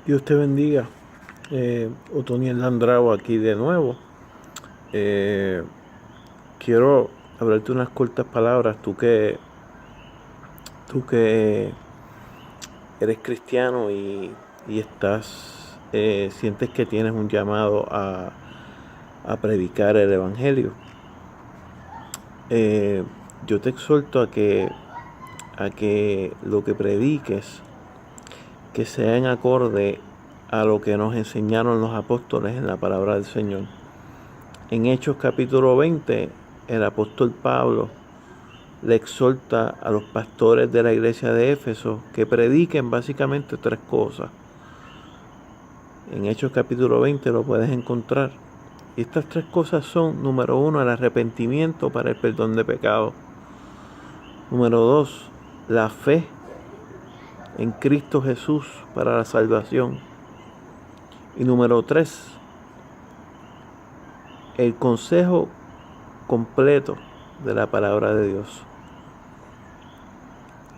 Dios te bendiga. Otoniel Landrao aquí de nuevo. Quiero hablarte unas cortas palabras. Tú que eres cristiano y sientes que tienes un llamado a predicar el evangelio. Yo te exhorto a que lo que prediques que sea en acorde a lo que nos enseñaron los apóstoles en la palabra del Señor. En Hechos capítulo 20, el apóstol Pablo le exhorta a los pastores de la iglesia de Éfeso que prediquen básicamente tres cosas. En Hechos capítulo 20 lo puedes encontrar. Y estas tres cosas son: número 1, el arrepentimiento para el perdón de pecados. Número 2, la fe en Cristo Jesús para la salvación. Y número 3, el consejo completo de la palabra de Dios.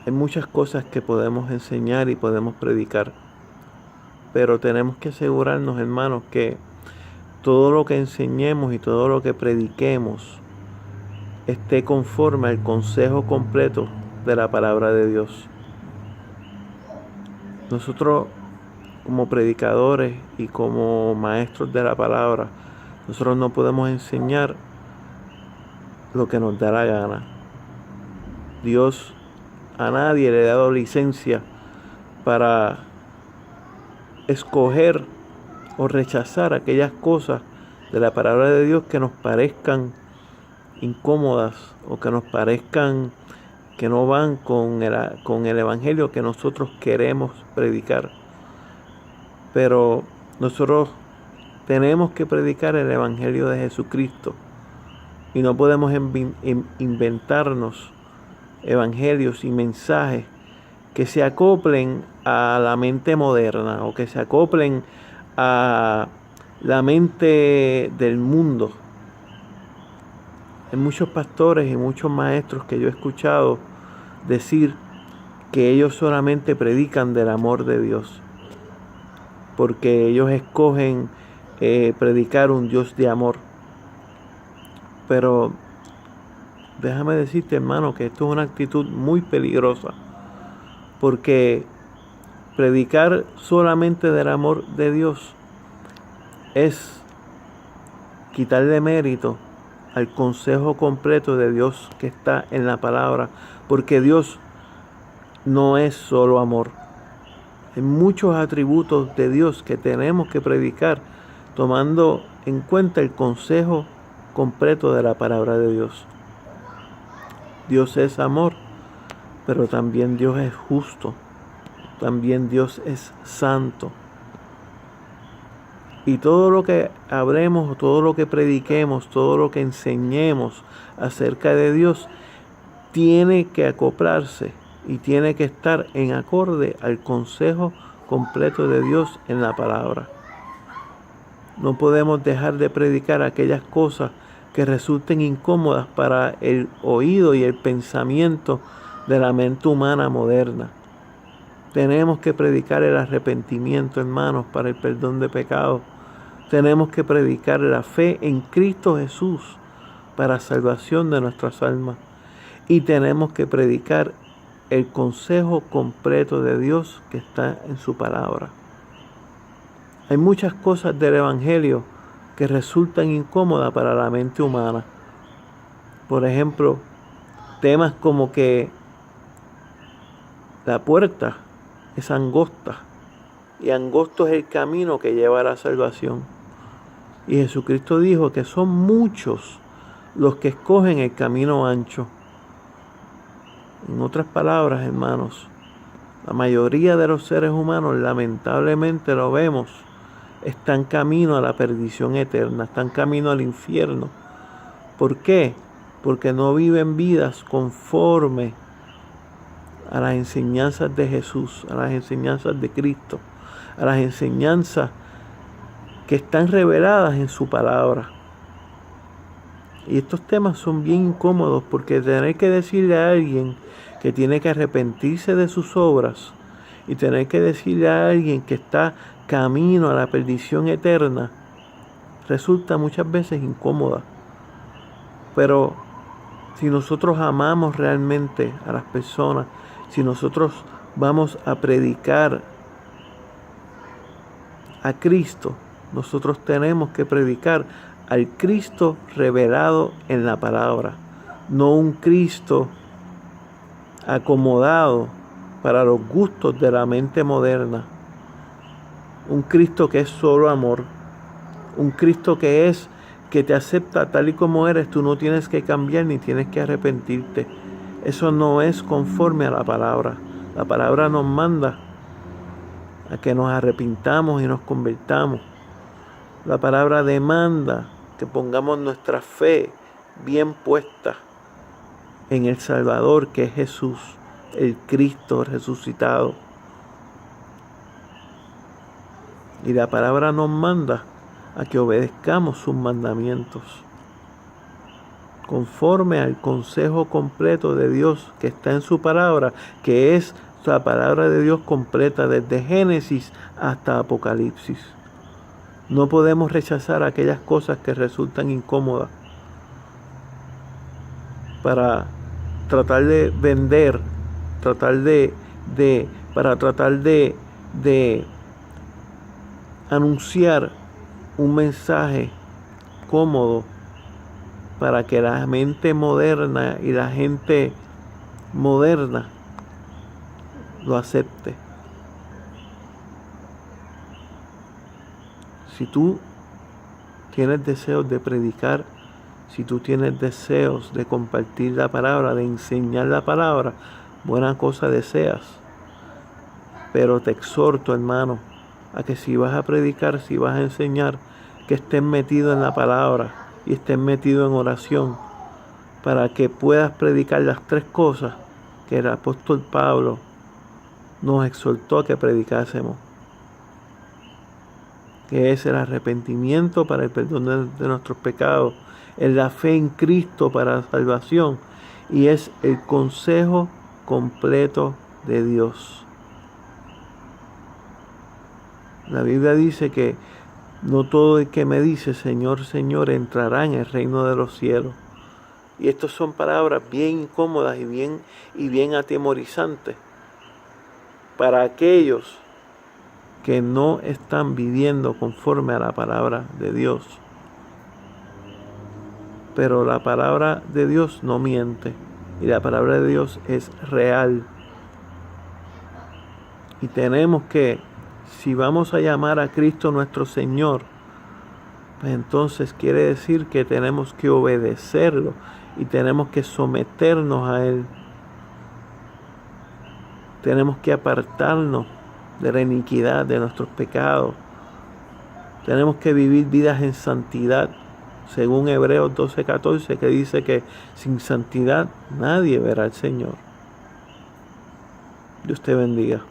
Hay muchas cosas que podemos enseñar y podemos predicar, pero tenemos que asegurarnos, hermanos, que todo lo que enseñemos y todo lo que prediquemos esté conforme al consejo completo de la palabra de Dios. Nosotros, como predicadores y como maestros de la palabra, nosotros no podemos enseñar lo que nos da la gana. Dios a nadie le ha dado licencia para escoger o rechazar aquellas cosas de la palabra de Dios que nos parezcan incómodas o que nos parezcan que no van con el evangelio que nosotros queremos predicar. Pero nosotros tenemos que predicar el evangelio de Jesucristo y no podemos inventarnos evangelios y mensajes que se acoplen a la mente moderna o que se acoplen a la mente del mundo. Hay muchos pastores y muchos maestros que yo he escuchado decir que ellos solamente predican del amor de Dios, porque ellos escogen predicar un Dios de amor. Pero déjame decirte, hermano, que esto es una actitud muy peligrosa, porque predicar solamente del amor de Dios es quitarle mérito al consejo completo de Dios que está en la palabra, porque Dios no es solo amor. Hay muchos atributos de Dios que tenemos que predicar tomando en cuenta el consejo completo de la palabra de Dios. Dios es amor, pero también Dios es justo, también Dios es santo. Y todo lo que hablemos, todo lo que prediquemos, todo lo que enseñemos acerca de Dios tiene que acoplarse y tiene que estar en acorde al consejo completo de Dios en la palabra. No podemos dejar de predicar aquellas cosas que resulten incómodas para el oído y el pensamiento de la mente humana moderna. Tenemos que predicar el arrepentimiento, hermanos, para el perdón de pecados. Tenemos que predicar la fe en Cristo Jesús para salvación de nuestras almas. Y tenemos que predicar el consejo completo de Dios que está en su palabra. Hay muchas cosas del evangelio que resultan incómodas para la mente humana. Por ejemplo, temas como que la puerta es angosta y angosto es el camino que lleva a la salvación. Y Jesucristo dijo que son muchos los que escogen el camino ancho. En otras palabras, hermanos, la mayoría de los seres humanos, lamentablemente lo vemos, están camino a la perdición eterna, están camino al infierno. ¿Por qué? Porque no viven vidas conforme a las enseñanzas de Jesús, a las enseñanzas de Cristo, a las enseñanzas que están reveladas en su palabra. Y estos temas son bien incómodos, porque tener que decirle a alguien que tiene que arrepentirse de sus obras y tener que decirle a alguien que está camino a la perdición eterna resulta muchas veces incómoda. Pero si nosotros amamos realmente a las personas, si nosotros vamos a predicar a Cristo, nosotros tenemos que predicar al Cristo revelado en la palabra, no un Cristo acomodado para los gustos de la mente moderna. Un Cristo que es solo amor, un Cristo que te acepta tal y como eres. Tú no tienes que cambiar ni tienes que arrepentirte. Eso no es conforme a la palabra. La palabra nos manda a que nos arrepintamos y nos convertamos. La palabra demanda que pongamos nuestra fe bien puesta en el Salvador, que es Jesús, el Cristo resucitado. Y la palabra nos manda a que obedezcamos sus mandamientos, conforme al consejo completo de Dios que está en su palabra, que es la palabra de Dios completa desde Génesis hasta Apocalipsis. No podemos rechazar aquellas cosas que resultan incómodas para tratar de vender, para tratar de anunciar un mensaje cómodo para que la mente moderna y la gente moderna lo acepte. Si tú tienes deseos de predicar, si tú tienes deseos de compartir la palabra, de enseñar la palabra, buena cosa deseas. Pero te exhorto, hermano, a que si vas a predicar, si vas a enseñar, que estés metido en la palabra y estés metido en oración, para que puedas predicar las tres cosas que el apóstol Pablo nos exhortó a que predicásemos, que es el arrepentimiento para el perdón de nuestros pecados, es la fe en Cristo para la salvación, y es el consejo completo de Dios. La Biblia dice que no todo el que me dice Señor, Señor entrará en el reino de los cielos. Y estas son palabras bien incómodas y bien atemorizantes para aquellos que no están viviendo conforme a la palabra de Dios. Pero la palabra de Dios no miente, y la palabra de Dios es real. Y tenemos que, si vamos a llamar a Cristo nuestro Señor, pues entonces quiere decir que tenemos que obedecerlo y tenemos que someternos a Él. Tenemos que apartarnos de la iniquidad, de nuestros pecados. Tenemos que vivir vidas en santidad, según Hebreos 12:14, que dice que sin santidad nadie verá al Señor. Dios te bendiga.